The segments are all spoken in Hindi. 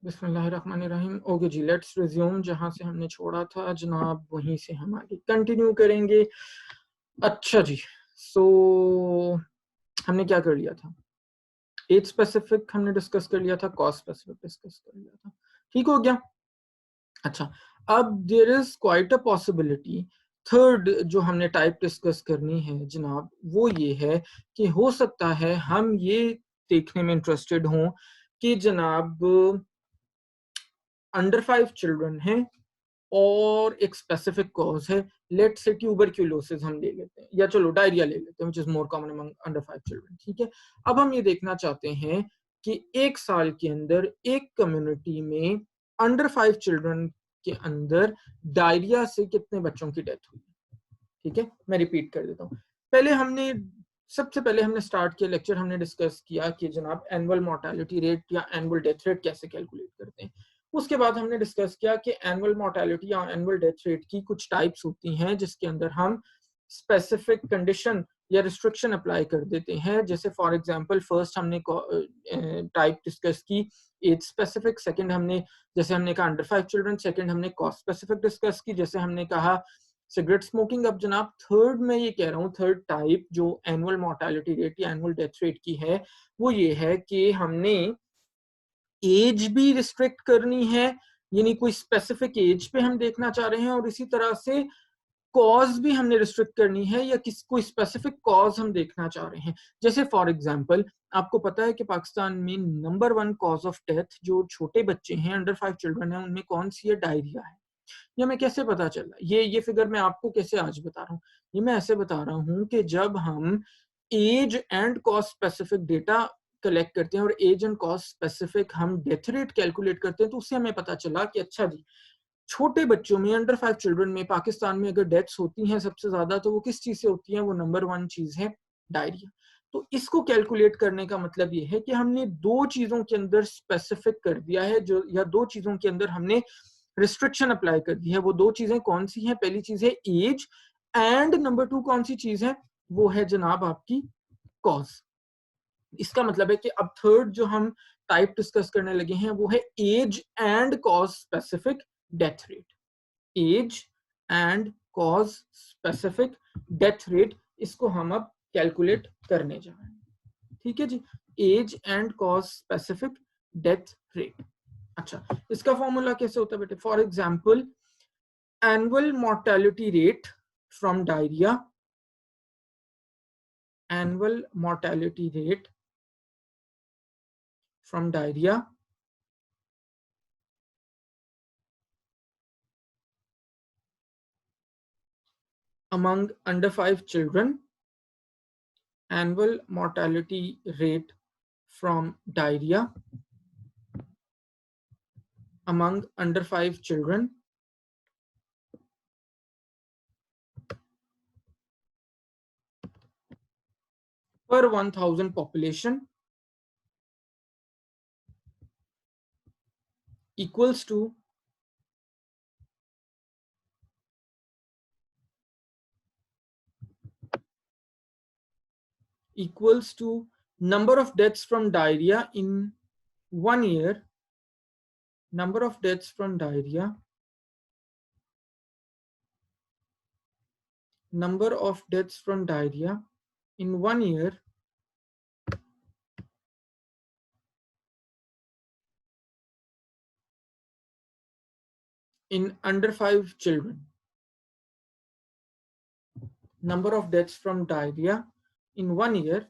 बिस्मिल्लाहिर्रहमानिर्रहीम। ओके जी, लेट्स रिज्यूम जहां से हमने छोड़ा था जनाब, वहीं से हम आगे कंटिन्यू करेंगे। अच्छा जी, सो हमने क्या कर लिया था? एज स्पेसिफिक हमने डिस्कस कर लिया था, कॉस्ट स्पेसिफिक डिस्कस कर लिया था, ठीक हो गया। अच्छा, अब there is quite a possibility, third जो हमने टाइप डिस्कस करनी है जनाब, वो ये है कि हो सकता है हम ये देखने में इंटरेस्टेड हों कि जनाब अंडर 5 चिल्ड्रन हैं और एक स्पेसिफिक कॉज है, लेट्स से ट्यूबरक्यूलोसिस हम ले लेते हैं, या चलो डायरिया ले लेते हैं, which is more common among under 5 children, ठीक है। अब हम ये देखना चाहते हैं कि एक साल के अंदर एक कम्युनिटी में अंडर 5 चिल्ड्रन के अंदर डायरिया से कितने बच्चों की डेथ हुई, ठीक है। मैं रिपीट कर देता हूँ। सबसे पहले हमने स्टार्ट किया लेक्चर, हमने डिस्कस किया कि जनाब एनुअल मोर्टेलिटी रेट या एनुअल डेथ रेट कैसे कैलकुलेट करते हैं। उसके बाद हमने डिस्कस किया कि एनुअल मोर्टेलिटी या एनुअल डेथ रेट की कुछ टाइप्स होती हैं, जिसके अंदर हम स्पेसिफिक कंडीशन या रिस्ट्रिक्शन अप्लाई कर देते हैं। जैसे फॉर एग्जांपल फर्स्ट हमने टाइप डिस्कस की एज स्पेसिफिक, सेकंड हमने जैसे हमने कहा अंडर 5 चिल्ड्रन, सेकंड हमने कॉस्ट स्पेसिफिक डिस्कस की, जैसे हमने कहा सिगरेट स्मोकिंग। अब जनाब थर्ड मैं ये कह रहा हूँ, थर्ड टाइप जो एनुअल मोर्टेलिटी रेट या एनुअल डेथ रेट की है, वो ये है कि हमने एज भी रिस्ट्रिक्ट करनी है, यानी कोई स्पेसिफिक एज पे हम देखना चाह रहे हैं, और इसी तरह से कॉज भी हमने रिस्ट्रिक्ट करनी है, या किसी कोई स्पेसिफिक कॉज हम देखना चाह रहे हैं। जैसे फॉर एग्जांपल आपको पता है कि पाकिस्तान में नंबर 1 कॉज ऑफ डेथ जो छोटे बच्चे हैं, अंडर 5 चिल्ड्रन है, उनमें कौन सी है? डायरिया है। ये हमें कैसे पता चला? ये फिगर मैं आपको कैसे आज बता रहा हूँ? ये मैं ऐसे बता रहा हूँ कि जब हम age and cause specific data collect करते हैं और एज एंड कॉस्ट स्पेसिफिक हम डेथ रेट कैलकुलेट करते हैं, तो उससे हमें पता चला कि अच्छा जी, छोटे बच्चों में, अंडर 5 चिल्ड्रन में पाकिस्तान में अगर डेथ्स होती हैं सबसे ज्यादा, तो वो किस चीज से होती हैं? वो नंबर 1 चीज है डायरिया। तो इसको कैलकुलेट करने का मतलब ये है कि हमने दो चीजों के अंदर स्पेसिफिक कर दिया है, जो या दो चीजों के अंदर हमने रिस्ट्रिक्शन अप्लाई कर दी है। वो दो चीजें कौन सी हैं? पहली चीज है एज, एंड नंबर 2 कौन सी चीज है? वो है जनाब आपकी कॉज। इसका मतलब है कि अब थर्ड जो हम टाइप डिस्कस करने लगे हैं वो है age and cause specific death rate. Age and cause specific death rate, इसको हम अब कैलकुलेट करने जा रहे हैं, ठीक है जी। Age and cause specific death rate. अच्छा, इसका फॉर्मूला कैसे होता है बेटे? For example annual mortality rate from diarrhoea, annual mortality rate from diarrhoea among under 5 children, annual mortality rate from diarrhea among under 5 children per 1000 population equals to number of deaths from diarrhea in 1 year, number of deaths from diarrhea, number of deaths from diarrhea in 1 year in under 5 children. Number of deaths from diarrhea in 1 year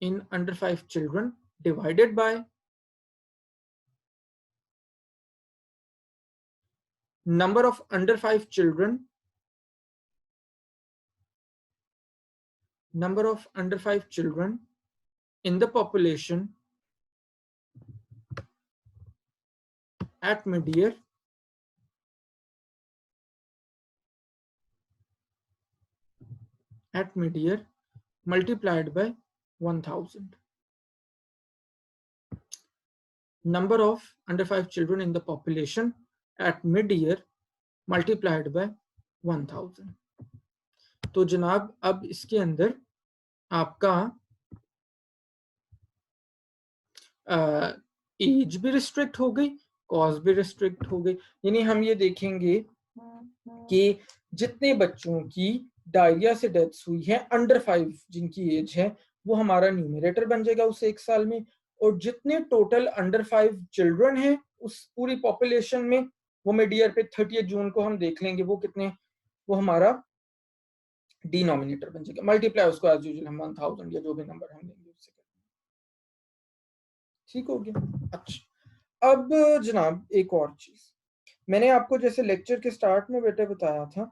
in under 5 children divided by number of under 5 children, number of under 5 children in the population at mid-year multiplied by 1000. Number of under 5 children in the population at mid-year multiplied by 1000. तो जनाब अब इसके अंदर आपका एज भी रिस्ट्रिक्ट हो गई, कॉज भी रिस्ट्रिक्ट हो गई। यानी हम ये देखेंगे कि जितने बच्चों की डायरिया से डेथ्स हुई है अंडर 5 जिनकी एज है, वो हमारा न्यूमरेटर बन जाएगा उस एक साल में, और जितने टोटल अंडर 5 चिल्ड्रन हैं उस पूरी पॉपुलेशन में, वो मिड ईयर पे 30 जून को हम देख लेंगे वो कितने, वो हमारा डिनोमिनेटर बन जाएगा। मल्टीप्लाई उसको एज यूजुअल हम 1000 या जो भी नंबर हम लेंगे उससे। ठीक हो गया। अच्छा, अब जनाब एक और चीज मैंने आपको जैसे लेक्चर के स्टार्ट में बेटे बताया था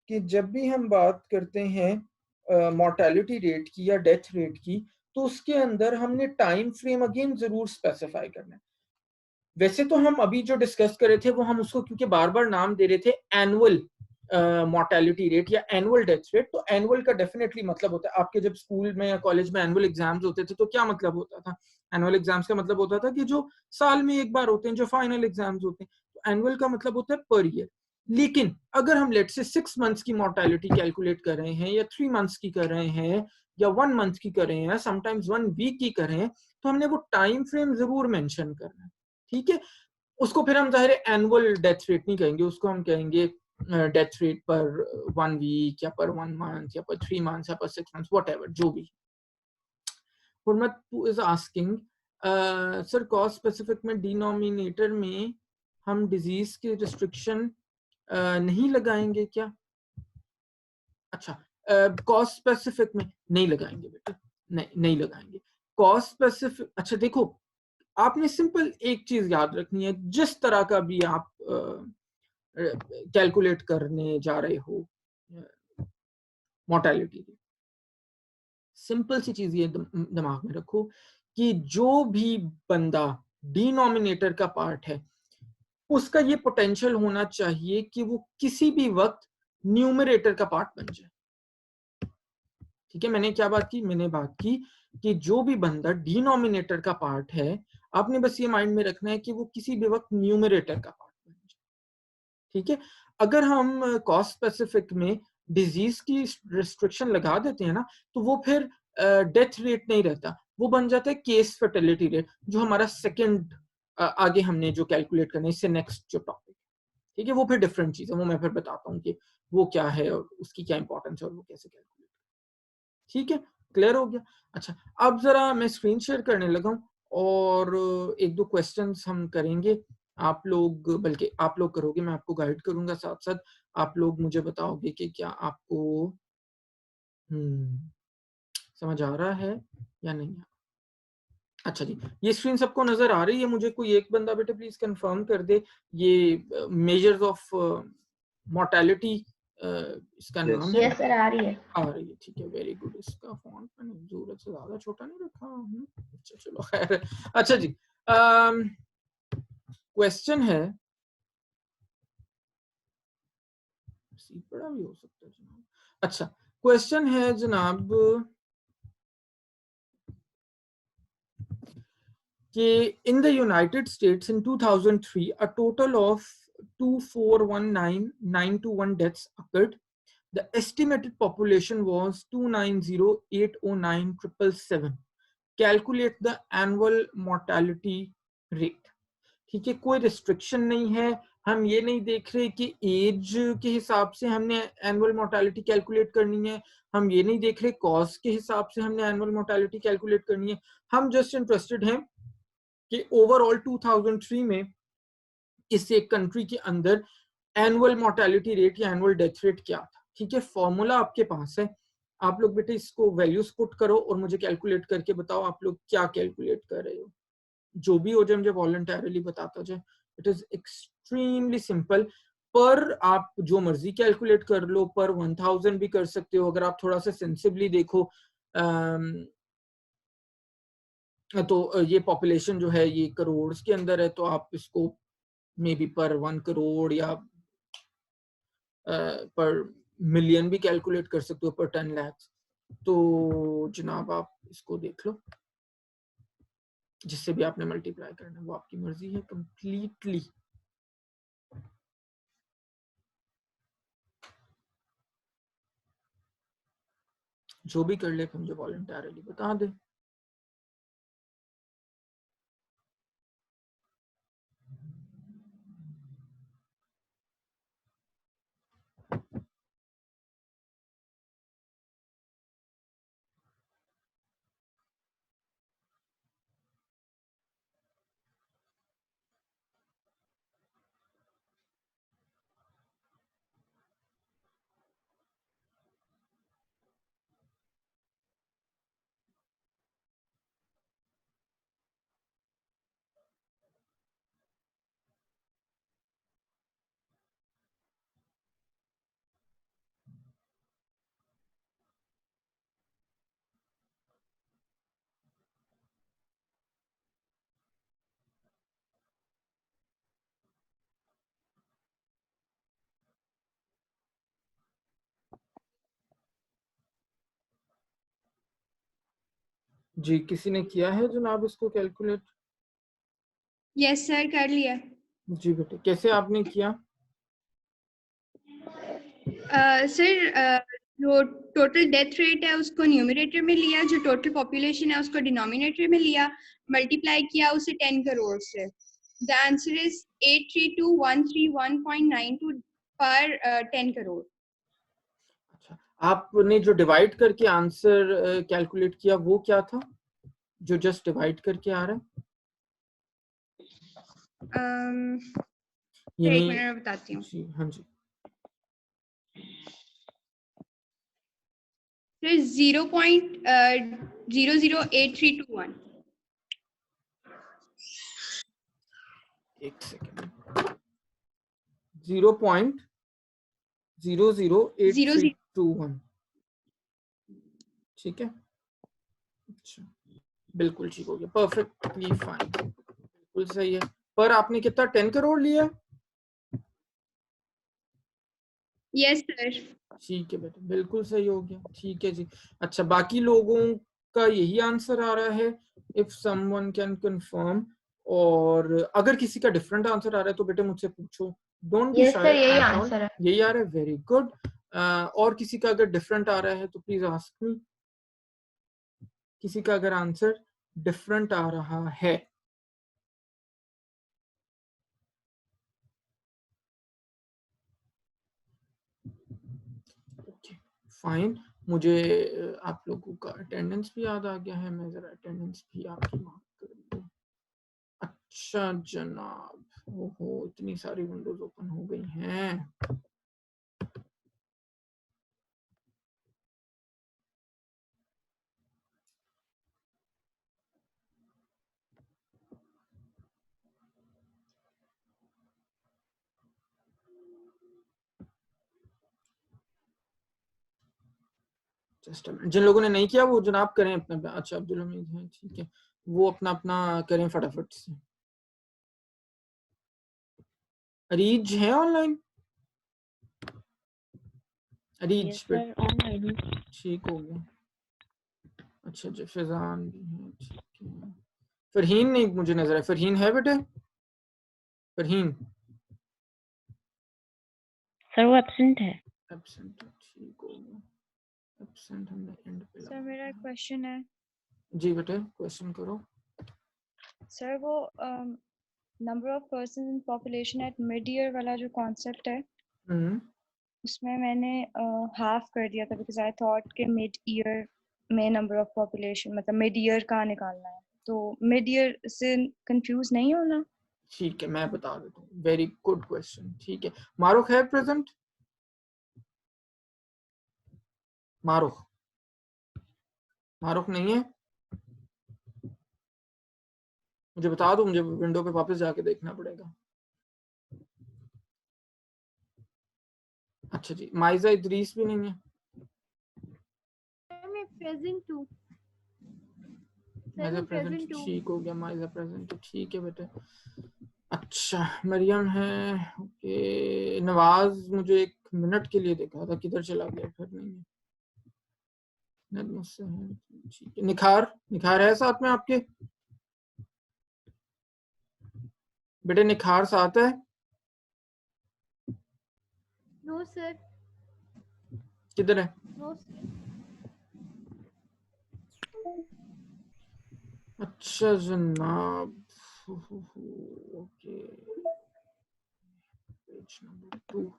कि जब भी हम बात करते हैं मॉर्टेलिटी रेट की या डेथ रेट की, तो उसके अंदर हमने टाइम फ्रेम अगेन जरूर स्पेसिफाई करना है। वैसे तो हम अभी जो डिस्कस कर रहे थे वो हम उसको क्योंकि बार बार नाम दे रहे थे एनुअल मॉर्टेलिटी रेट या एनुअल डेथ रेट, तो एनुअल का डेफिनेटली मतलब होता है, आपके जब स्कूल में या कॉलेज में एनुअल एग्जाम्स होते थे तो क्या मतलब होता था, एनुअल एग्जाम्स का मतलब होता था कि जो साल में एक बार होते हैं, जो फाइनल एग्जाम्स होते हैं, तो एनुअल का मतलब होता है पर ईयर। लेकिन अगर हम लेट से 6 मंथ्स की मॉर्टेलिटी कैलकुलेट कर रहे हैं या 3 मंथ्स की कर रहे हैं या 1 मंथ की कर रहे हैं, समटाइम्स 1 वीक की कर रहे हैं, तो हमने वो टाइम फ्रेम जरूर मेंशन करना है। ठीक है, उसको फिर हम जाहिर है एनुअल डेथ रेट नहीं कहेंगे, उसको हम कहेंगे डेथ रेट पर 1 वीक या पर 1 मंथ या पर 3 मंथ्स या पर 6 मंथ्स, व्हाटएवर जो भी। Hurmat is asking sir cause specific में डिनोमिनेटर में हम डिजीज के रिस्ट्रिक्शन नहीं लगाएंगे क्या? अच्छा, कॉज स्पेसिफिक में नहीं लगाएंगे बेटा, नहीं लगाएंगे कॉज स्पेसिफिक। अच्छा देखो, आपने सिंपल एक चीज याद रखनी है, जिस तरह का भी आप कैलकुलेट करने जा रहे हो मोर्टेलिटी, सिंपल सी चीज ये दिमाग में रखो कि जो भी बंदा डिनोमिनेटर का पार्ट है उसका ये पोटेंशियल होना चाहिए कि वो किसी भी वक्त न्यूमरेटर का पार्ट बन जाए। ठीक है, मैंने क्या बात की, मैंने बात की कि जो भी बंदा डिनोमिनेटर का पार्ट है, आपने बस ये माइंड में रखना है कि वो किसी भी वक्त न्यूमरेटर का पार्ट बन जाए। ठीक है, अगर हम कॉस्ट स्पेसिफिक में डिजीज की रिस्ट्रिक्शन लगा देते हैं ना, तो वो फिर डेथ रेट नहीं रहता, वो बन जाता है केस फर्टिलिटी रेट, जो हमारा सेकंड आगे हमने जो कैलकुलेट करना है इससे नेक्स्ट जो टॉपिक। ठीक है, वो फिर डिफरेंट चीज है, वो मैं फिर बताता हूँ कि वो क्या है और उसकी क्या इंपॉर्टेंस है और वो कैसे कैलकुलेट। ठीक है, क्लियर हो गया। अच्छा, अब जरा मैं स्क्रीन शेयर करने लगा हूं और एक दो क्वेश्चंस हम करेंगे, आप लोग, बल्कि आप लोग करोगे, मैं आपको गाइड करूंगा साथ साथ, आप लोग मुझे बताओगे कि क्या आपको समझ आ रहा है या नहीं। अच्छा जी, ये स्क्रीन सबको नजर आ रही है? मुझे कोई एक बंदा बेटे प्लीज कंफर्म कर दे, ये मेजर्स ऑफ मोर्टेलिटी इसका नाम है। यस सर, आ रही है। आ रही है, ठीक है, वेरी गुड। इसका फॉन्ट मैंने जरूरत से ज्यादा छोटा नहीं रखा। अच्छा चलो खैर। अच्छा जी, क्वेश्चन है, बड़ा भी हो सकता है जनाब। अच्छा, क्वेश्चन है जनाब कि in the United states in 2003 a total of 2419921 deaths occurred. The estimated population was 290,809,777. Calculate the annual mortality rate. ठीक है, कोई रिस्ट्रिक्शन नहीं है, हम ये नहीं देख रहे कि एज के हिसाब से हमने एनुअल मोर्टेलिटी कैलकुलेट करनी है, हम ये नहीं देख रहे कॉज के हिसाब से हमने एनुअल मोर्टेलिटी कैलकुलेट करनी है, हम जस्ट इंटरेस्टेड हैं कि ओवरऑल 2003 में इस एक कंट्री के अंदर एनुअल मोर्टेलिटी रेट या एनुअल डेथ रेट क्या था। ठीक है, फॉर्मूला आपके पास है, आप लोग बेटे इसको वैल्यूज पुट करो और मुझे कैलकुलेट करके बताओ आप लोग क्या कैलकुलेट कर रहे हो। जो भी हो जाए मुझे वॉलंटरली बताता जाए, इट इज एक्सट्रीमली सिंपल। पर आप जो मर्जी कैलकुलेट कर लो, पर 1000 भी कर सकते हो, अगर आप थोड़ा सा सेंसिबली देखो तो ये पॉपुलेशन जो है ये करोड़ के अंदर है, तो आप इसको मे बी पर 1 करोड़ या पर मिलियन भी कैलकुलेट कर सकते हो, पर 10 लाख। तो जनाब आप इसको देख लो, जिससे भी आपने मल्टीप्लाई करना वो आपकी मर्जी है कंप्लीटली। जो भी कर ले फिर मुझे वॉलंटरली बता दे। जी, किसी ने किया है जनाब इसको कैलकुलेट? यस सर, कर लिया। जी बेटे, कैसे आपने किया? सर जो टोटल डेथ रेट है उसको न्यूमरेटर में लिया, जो टोटल पॉपुलेशन है उसको डिनोमिनेटर में लिया, मल्टीप्लाई किया उसे 10 करोड़ से। द आंसर इज 832,131.92 पर 10 करोड़। अच्छा, आपने जो डिवाइड करके आंसर कैलकुलेट किया वो क्या था, जो जस्ट डिवाइड करके आ रहा है? एक यानी मिनट में बताती हूँ। जी हाँ जी, सर 0.008321। एक सेकेंड, 0.008321, ठीक है। अच्छा, बिल्कुल ठीक हो गया, परफेक्टली फाइन, बिल्कुल सही है। पर आपने कितना 10 करोड़ लिया? Yes sir. ठीक है बेटा, बिल्कुल सही हो गया, ठीक है जी। अच्छा, बाकी लोगों का यही आंसर आ रहा है? इफ समवन कैन कंफर्म, और अगर किसी का डिफरेंट आंसर आ रहा है तो बेटे मुझसे पूछो, डोंट बी शाय। यही आंसर है। यही आ रहा है, वेरी गुड। और किसी का अगर डिफरेंट आ रहा है तो प्लीज आस्क मी। किसी का अगर आंसर डिफरेंट आ रहा है, ओके फाइन। मुझे आप लोगों का अटेंडेंस भी याद आ गया है, मैं जरा अटेंडेंस भी आपकी मार्क कर दूं। अच्छा जनाब, ओहो इतनी सारी विंडोज ओपन हो गई हैं। जस्ट जिन लोगों ने नहीं किया वो जनाब करें अपना। अच्छा अब्दुल हमीद है, ठीक है, वो अपना अपना करें फटाफट से। अरीज है ऑनलाइन? Areej sir online. ठीक हो गया। अच्छा जी, फिजान भी है, ठीक है। फरहीन नहीं मुझे नजर है, फरहीन है बेटे? फरहीन सर वो एब्सेंट है। एब्सेंट, ठीक हो गया। एब्सेंट हमने एंड पे सर लगा मेरा दिया। एक क्वेश्चन है। जी बेटे, क्वेश्चन करो। सर वो number of person in population at mid year वाला जो कॉन्सेप्ट है हम्म, उसमें मैंने हाफ कर दिया था, बिकॉज आई थॉट कि मिड ईयर में नंबर ऑफ पॉपुलेशन मतलब मिड ईयर कहाँ निकालना है, तो मिड ईयर से कंफ्यूज नहीं होना। ठीक है, मैं बता देता हूँ, वेरी गुड क्वेश्चन, ठीक है। मारुख है प्रेजेंट? मारुख, मारुख नहीं है? मुझे बता दो, मुझे विंडो पे वापस जाके देखना पड़ेगा। अच्छा जी, माइजा इदरीस भी नहीं है? मैं प्रेजेंट हूँ सर, माइजा मैं प्रेजेंट, प्रेजेंट हूँ। ठीक हो गया, माइजा प्रेजेंट, ठीक है बेटे। अच्छा, मरियम है, ओके। नवाज मुझे एक मिनट के लिए देखा था, किधर चला गया, फिर नहीं है। मुझसे है, ठीक है। निखार, निखार है साथ में आपके? बेटे निखार साथ है? नो सर, किधर है? No sir. अच्छा जनाब, ओके, पेज नंबर 2।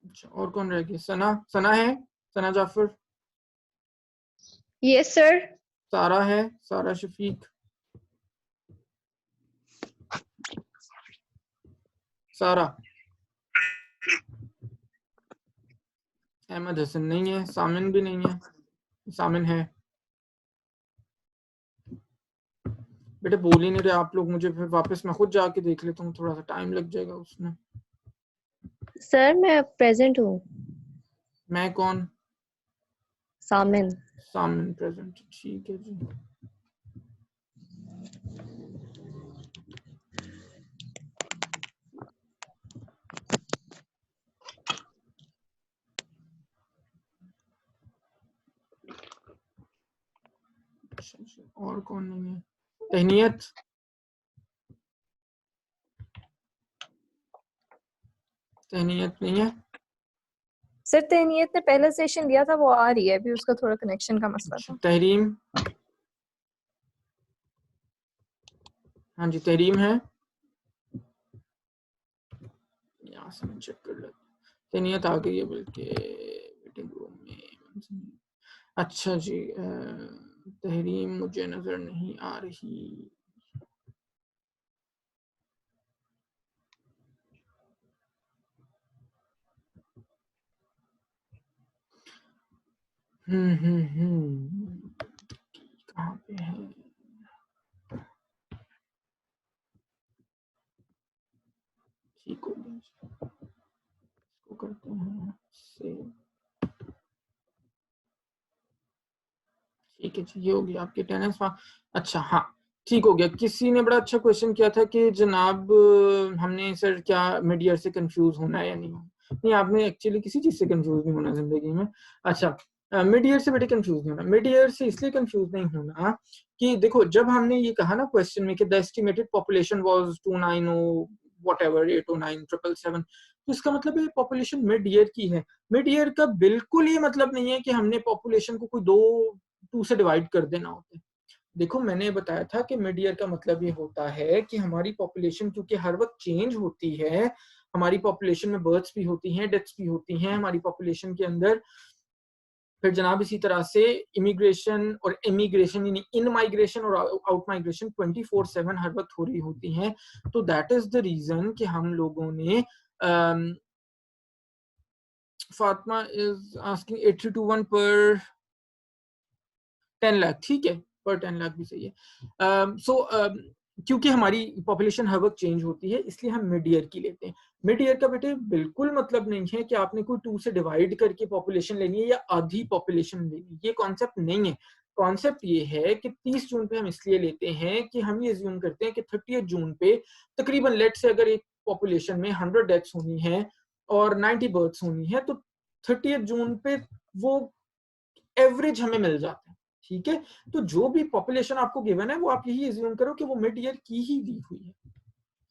अच्छा, और कौन रह गया? सना, सना है? सना जाफर? Yes sir. सारा है? सारा शफीक? सारा? अहमद हसन नहीं है, सामिन भी नहीं है, सामिन है? बेटे बोल ही नहीं रहे आप लोग, मुझे फिर वापस मैं खुद जाके देख लेता हूँ, थोड़ा सा टाइम लग जाएगा उसमें। सर मैं प्रेजेंट हूँ। मैं कौन? सामिन। सामिन प्रेजेंट, ठीक है जी। और कौन नहीं है? तहनीत, तहनीत नहीं है। सर तहनीत ने पहला सेशन दिया था, वो आ रही है अभी, उसका थोड़ा कनेक्शन का मसला अच्छा, था। तहरीम, हाँ जी तहरीम है, यहाँ से मैं चेक कर लेता हूँ। तहनीत आ गई है बल्कि मीटिंग रूम में। अच्छा जी, तहरीम मुझे नजर नहीं आ रही। कहाँ पे है? ठीक हो गया, इसको करते हैं सेव। ठीक है जी, ये हो गया आपके टेनेंस। अच्छा हाँ, ठीक हो गया। किसी ने बड़ा अच्छा क्वेश्चन किया था कि जनाब हमने सर क्या मिड ईयर से कंफ्यूज होना है या नहीं होना? नहीं, आपने एक्चुअली किसी चीज से कंफ्यूज नहीं होना जिंदगी में। अच्छा, मिड ईयर से बेटे कंफ्यूज नहीं होना। मिड ईयर से इसलिए कंफ्यूज नहीं होना कि देखो, जब हमने ये कहा ना क्वेश्चन में कि the estimated population was 290 whatever 809,777, तो इसका मतलब है पॉपुलेशन मिड ईयर की है। मिड ईयर का बिल्कुल ये मतलब नहीं है कि हमने पॉपुलेशन को कोई 2 से डिवाइड कर देना होता है। देखो, मैंने बताया था कि मिड ईयर का मतलब ये होता है कि हमारी पॉपुलेशन क्योंकि हर वक्त चेंज होती है, हमारी पॉपुलेशन में बर्थ्स भी होती हैं, डेथ्स भी होती हैं हमारी पॉपुलेशन के अंदर। फिर जनाब इसी तरह से इमिग्रेशन और इमिग्रेशन यानी इन माइग्रेशन और आउट माइग्रेशन 24/7 हर वक्त हो रही होती हैं। तो दैट इज द रीजन कि हम लोगों ने फातिमा इज आस्किंग 80 to 1 पर 10 लाख, ठीक है, पर 10 लाख भी सही है। क्योंकि हमारी पॉपुलेशन हर वक्त चेंज होती है, इसलिए हम मिड ईयर की लेते हैं। मिड ईयर का बेटे बिल्कुल मतलब नहीं है कि आपने कोई 2 से डिवाइड करके पॉपुलेशन लेनी है या आधी पॉपुलेशन लेनी है, ये कॉन्सेप्ट नहीं है। कॉन्सेप्ट ये है कि 30 जून पे हम इसलिए लेते हैं कि हम ये अज्यूम करते हैं कि 30 जून पे तकरीबन लेट से अगर एक पॉपुलेशन में 100 डेथ्स होनी है और 90 बर्थ्स होनी है, तो 30 जून पे वो एवरेज हमें मिल जाता है। ठीक है, तो जो भी पॉपुलेशन आपको गिवन है वो आप यही अज्यूम करो कि वो मिड ईयर की ही दी हुई है।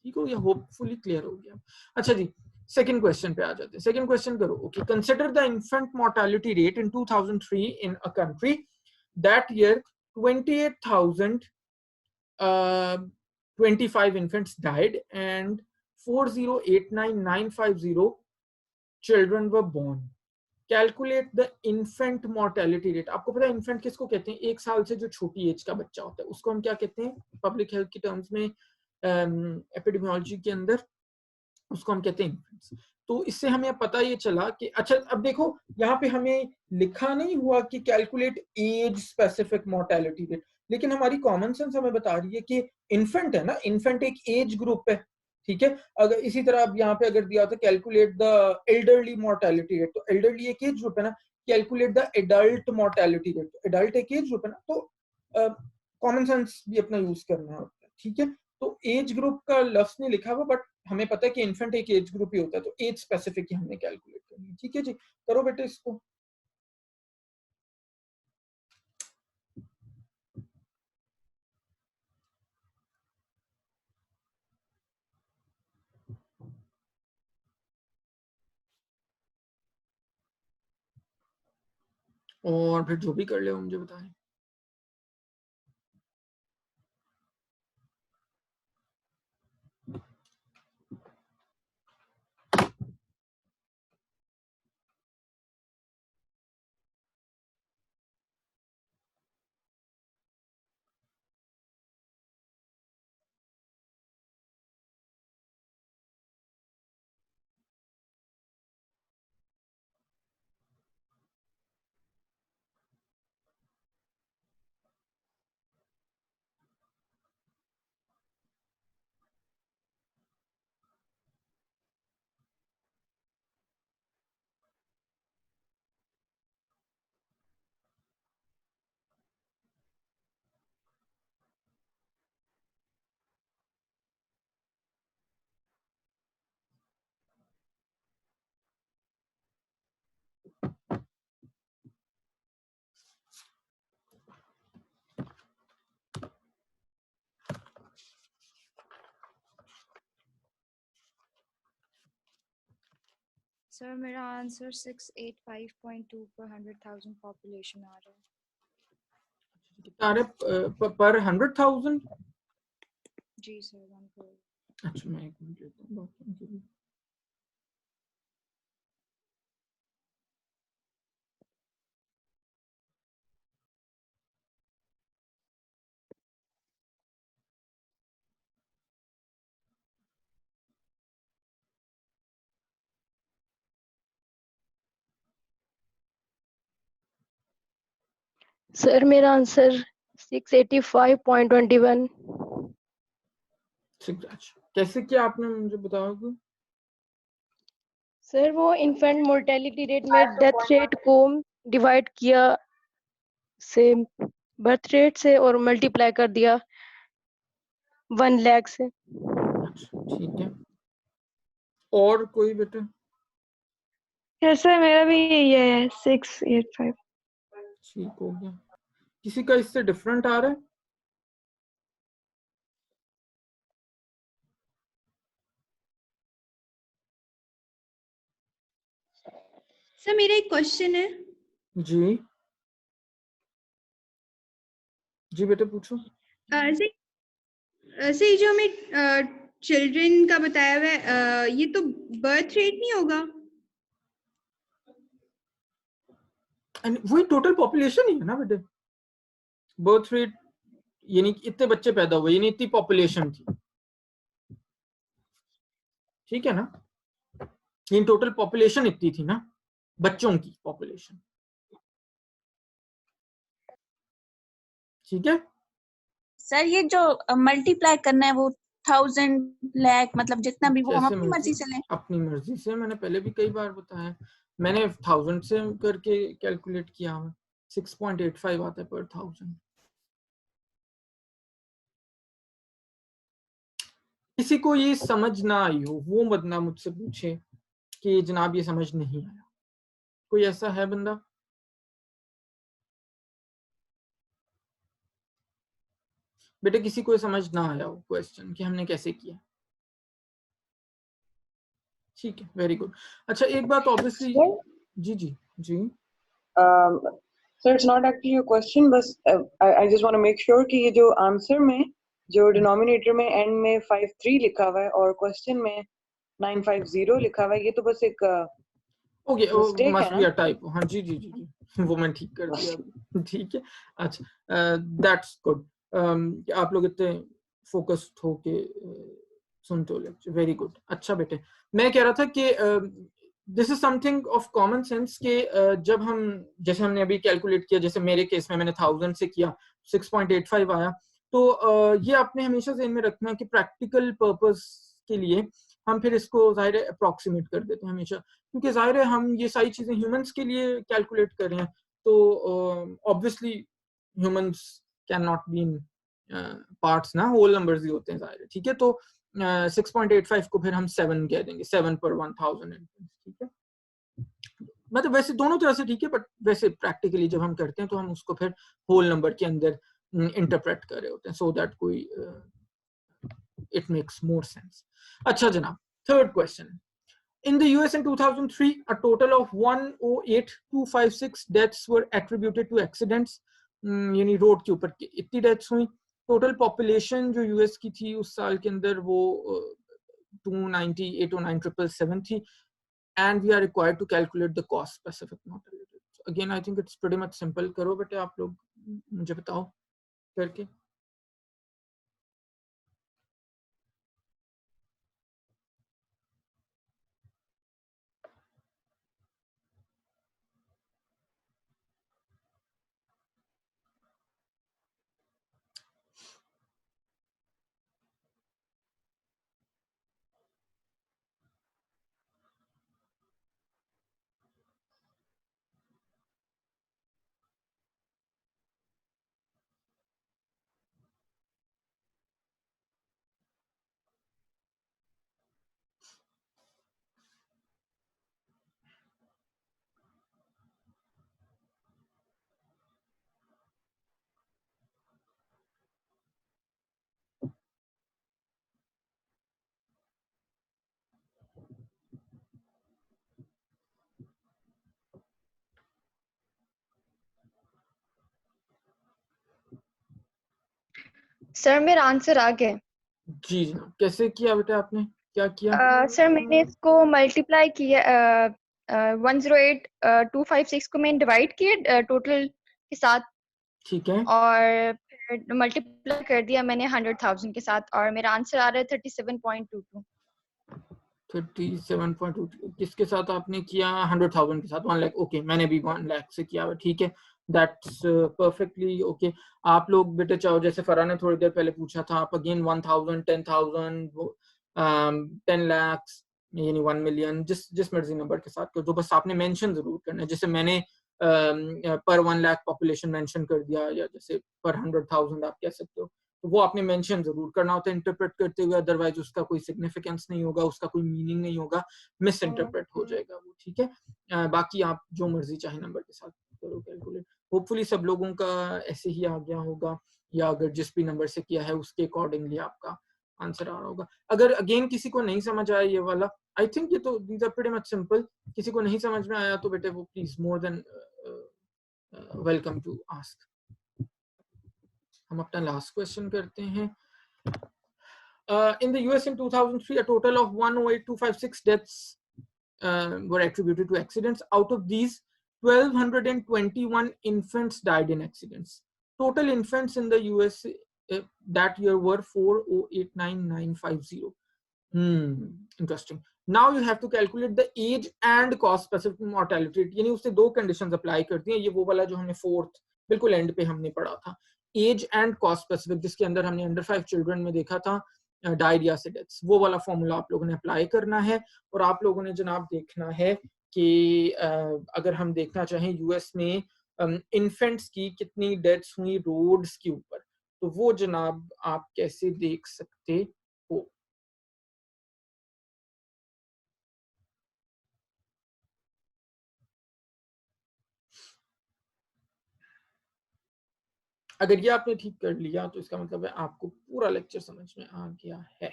ठीक हो गया, होपफुली क्लियर हो गया। अच्छा जी, सेकंड क्वेश्चन पे आ जाते हैं। सेकंड क्वेश्चन करो। Okay, consider the infant mortality rate in 2003 in a country that year 28,025 infants died and 4089950 children were born. Calculate the infant mortality rate. आपको पता है इन्फेंट किसको कहते हैं? 1 साल से जो छोटी एज का बच्चा होता है उसको हम क्या कहते हैं पब्लिक हेल्थ की टर्म्स में, एपिडेमियोलॉजी के अंदर उसको हम कहते हैं इन्फेंट्स। तो इससे हमें पता ये चला कि अच्छा, अब देखो यहाँ पे हमें लिखा नहीं हुआ कि calculate age specific mortality rate, लेकिन हमारी कॉमन सेंस हमें बता रही है कि इन्फेंट है ना, इन्फेंट एक एज ग्रुप है। ठीक है, अगर इसी तरह अब यहाँ पे अगर दिया होता calculate the elderly mortality rate, तो एल्डरली एक एज ग्रुप है ना, calculate the adult mortality rate, तो एडल्ट एक एज ग्रुप है ना, तो कॉमन सेंस भी अपना यूज करना होता है। ठीक है, तो एज ग्रुप का लफ्ज नहीं लिखा हुआ, बट हमें पता है कि इन्फेंट एक एज ग्रुप ही होता है, तो एज स्पेसिफिक ही हमने कैलकुलेट करनी है। ठीक है जी, करो बेटे इसको। और फिर जो भी कर ले मुझे बताएं। सर मेरा आंसर 685.2 per 100,000 पॉपुलेशन आ रहा है। कितना आ रहा है पर 100,000? जी सर 1 करोड़। अच्छा मैं एक मिनट लेता हूँ बाकियों के लिए। सर मेरा आंसर 685.21। अच्छा कैसे किया आपने, मुझे बताओगे? सर वो इन्फेंट मोर्टेलिटी रेट में डेथ रेट को डिवाइड किया से बर्थ रेट से और मल्टीप्लाई कर दिया 1 लाख से। अच्छा ठीक है, और कोई बेटा? यस सर मेरा भी यही है 685। ठीक हो गया। किसी का इससे डिफरेंट आ रहा है? सर मेरा एक क्वेश्चन है। जी जी बेटा पूछो। सर ये जो हमें चिल्ड्रन का बताया हुआ है, ये तो बर्थ रेट नहीं होगा? वही टोटल पॉपुलेशन ही है ना बेटे। बर्थ रेट यानी इतने बच्चे पैदा हुए, यानी इतनी पॉपुलेशन थी, ठीक है ना? इन टोटल पॉपुलेशन इतनी थी ना, बच्चों की पॉपुलेशन, ठीक है? सर ये जो मल्टीप्लाई करना है वो 1000 लाख मतलब जितना भी वो हम जैसे अपनी मर्जी से लें। अपनी मर्जी से, मैंने पहले भी कई बार बताया, मैंने 1000 से करके कैलकुलेट किया हुआ, 6.85 आता है पर 1000। किसी को ये समझ ना आई हो वो बंदा मुझसे पूछे कि जनाब ये समझ नहीं आया। कोई ऐसा है बंदा? बेटे किसी को समझ ना आया हो क्वेश्चन कि हमने कैसे किया? ठीक है, वेरी गुड। अच्छा एक बात ऑब्वियसली, जी जी जी sir it's not actually a question, बस I just want to make sure कि ये जो आंसर में जो डिनोमिनेटर में एंड में 53 लिखा हुआ है और क्वेश्चन में 950 लिखा हुआ है, ये तो बस एक ओके, मिस्टेक मस्ट है बी ना? A type. हाँ जी जी जी जी वो मैं ठीक कर दिया अभी। ठीक है, अच्छा दैट्स गुड। आप लोग इतने फोकस्ड हो के सुनते हो लेक्चर, वेरी गुड। अच्छा बेटे, मैं कह रहा था कि this is something of common sense के जब हम, जैसे हमने अभी कैलकुलेट किया, जैसे मेरे केस में मैंने 1000 से किया 6.85 आया, तो ये आपने हमेशा ध्यान में रखना कि प्रैक्टिकल पर्पस के लिए हम फिर इसको जाहिर है अप्रोक्सीमेट कर देते हैं हमेशा, क्योंकि जाहिर है हम ये सारी चीजें ह्यूमंस के लिए कैलकुलेट कर रहे हैं, तो obviously humans can not be in parts ना, होल नंबर्स ही होते हैं जाहिर है, ठीक है? तो 6.85 को फिर हम 7 कह देंगे, 7 पर 1000, ठीक है? मतलब वैसे दोनों तरह से ठीक है, बट वैसे प्रैक्टिकली जब हम करते हैं तो हम उसको फिर होल नंबर के अंदर इंटरप्रेट कर रहे होते हैं, सो दैट कोई इट मेक्स मोर सेंस। अच्छा जनाब, third question. In the US in 2003, a total of 108,256 deaths were attributed to accidents. यानी रोड के ऊपर इतनी डेथ्स हुई। टोटल पॉपुलेशन जो यूएस की थी उस साल के अंदर वो 298,097 थी। And we are required to calculate the cost specific mortality. So again, I think it's pretty much simple. करो बेटे आप लोग, मुझे बताओ करके। सर मेरा आंसर आ गया। जी जनाब, कैसे किया बेटा आपने, क्या किया? सर मैंने इसको मल्टीप्लाई किया 108,256 को मैंने डिवाइड किया टोटल के साथ, ठीक है, और फिर मल्टीप्लाई कर दिया मैंने 100,000 के साथ, और मेरा आंसर आ रहा है 37.22। 37.2 किसके साथ आपने किया? 100,000 के साथ, 1 लाख। ओके, मैंने भी 1 लाख से किया हुआ, ठीक है, दैट्स परफेक्टली ओके। आप लोग बेटे चाहो, जैसे फरा ने थोड़ी देर पहले पूछा था, आप अगेन 1,000, 10,000, 10 लाख, यानी 1 मिलियन, जिस मर्जी नंबर के साथ कर दो, बस आपने मेंशन जरूर करना है। जैसे मैंने पर 1 लाख पॉपुलेशन मेंशन कर दिया, या जैसे पर 100,000 आप कह सकते हो, तो वो आपने मेंशन जरूर करना होता है इंटरप्रेट करते हुए, अदरवाइज उसका कोई सिग्निफिकेंस नहीं होगा, उसका कोई मीनिंग नहीं होगा, मिस इंटरप्रेट हो जाएगा वो, ठीक है। बाकी आप जो मर्जी चाहे नंबर के साथ करो कैलकुलेट। होपफुली सब लोगों का ऐसे ही आ गया होगा, या अगर जिस भी नंबर से किया है उसके अकॉर्डिंगली आपका आंसर आ रहा होगा। अगर अगेन किसी को नहीं समझ आया ये वाला, आई थिंक ये तो these are pretty much simple, किसी को नहीं समझ में आया तो बेटे वो please more than welcome to ask. हम अपना लास्ट क्वेश्चन करते हैं। In the US in 2003, a total of 108,256 deaths were attributed to accidents. Out of these, 1,221 infants died in accidents. Total infants in the US that year were 408,950. Interesting. Now you have to calculate the age and cause specific mortality rate. यानी उससे दो कंडीशंस अप्लाई करती हैं। ये वो वाला जो हमने फोर्थ बिल्कुल एंड पे हमने पढ़ा था, एज एंड कॉस्ट स्पेसिफिक, जिसके अंदर हमने अंडर 5 चिल्ड्रन में देखा था डायरिया से डेथ्स, वो वाला फॉर्मूला आप लोगों ने अप्लाई करना है। और आप लोगों ने जनाब देखना है कि अगर हम देखना चाहें यूएस में इन्फेंट्स की कितनी डेथ्स हुई रोड्स के ऊपर, तो वो जनाब आप कैसे देख सकते हो। अगर ये आपने ठीक कर लिया तो इसका मतलब है आपको पूरा लेक्चर समझ में आ गया है।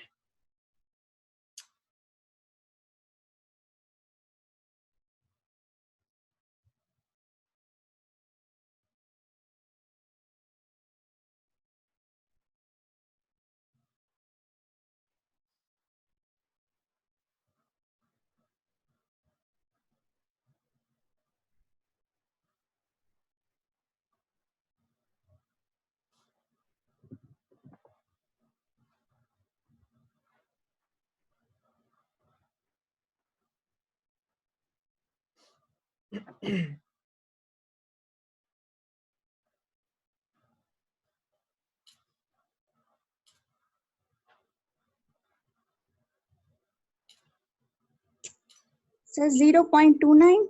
सर 0.29।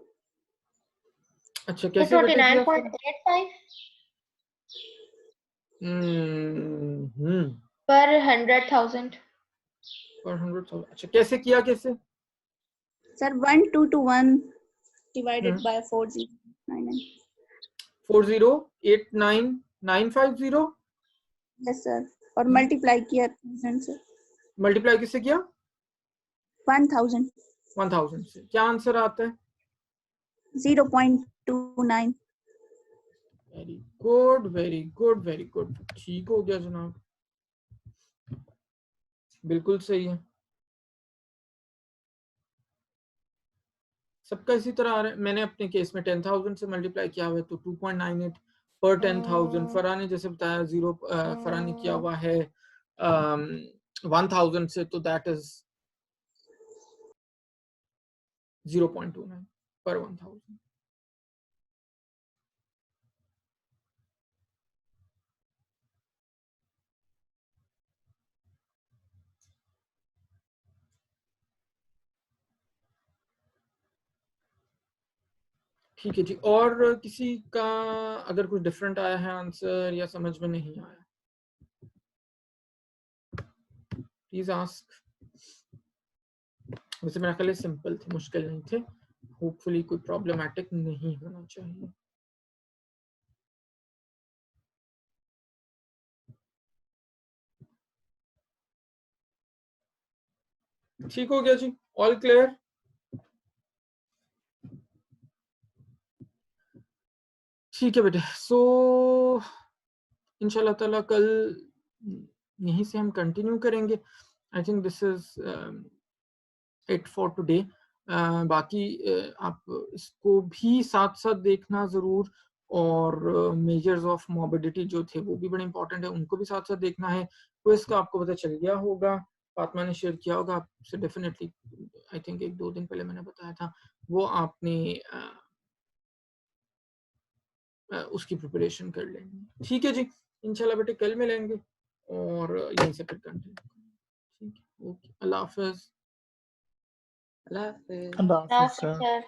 अच्छा, कैसे बेटा किया? 49.85 हम्म per 100,000। पर 100,000। अच्छा, कैसे किया, कैसे? Sir 1221 divided by 4099। 4089950। Yes sir, और मल्टीप्लाई किया 1000 से। मल्टीप्लाई किससे किया? 1000। 1000 से। क्या आंसर आता है? 0.29। Very good, very good, very good, ठीक हो गया जनाब, बिल्कुल सही है। सबका इसी तरह आ रहा है। मैंने अपने केस में 10,000 से मल्टीप्लाई किया हुआ है तो 2.98 पर 10,000। फरा ने जैसे बताया फरा ने किया हुआ है 1000 से, तो दैट इज 0.29 पर 1000। ठीक है जी, और किसी का अगर कुछ डिफरेंट आया है आंसर या समझ में नहीं आया, प्लीज आस्क। वैसे मेरा ख्याल सिंपल थे, मुश्किल नहीं थे, होपफुली कोई प्रॉब्लमैटिक नहीं होना चाहिए। ठीक हो गया जी, ऑल क्लियर। ठीक है बेटे, सो इंशाल्लाह ताला कल यहीं से हम कंटिन्यू करेंगे। I think this is it for today. बाकी आप इसको भी साथ साथ देखना ज़रूर, और मेजर्स ऑफ मॉर्बिडिटी जो थे वो भी बड़े इंपॉर्टेंट है, उनको भी साथ साथ देखना है। क्विज का आपको पता चल गया होगा, फातिमा ने शेयर किया होगा आपसे डेफिनेटली, आई थिंक 1-2 दिन पहले मैंने बताया था, वो आपने उसकी प्रिपरेशन कर लेंगे। ठीक है जी, इंशाल्लाह बेटे कल मिलेंगे और यहीं से फिर कंटिन्यू। ठीक है, ओके, अल्लाह हाफिज़। अल्लाह हाफिज़। Last sir.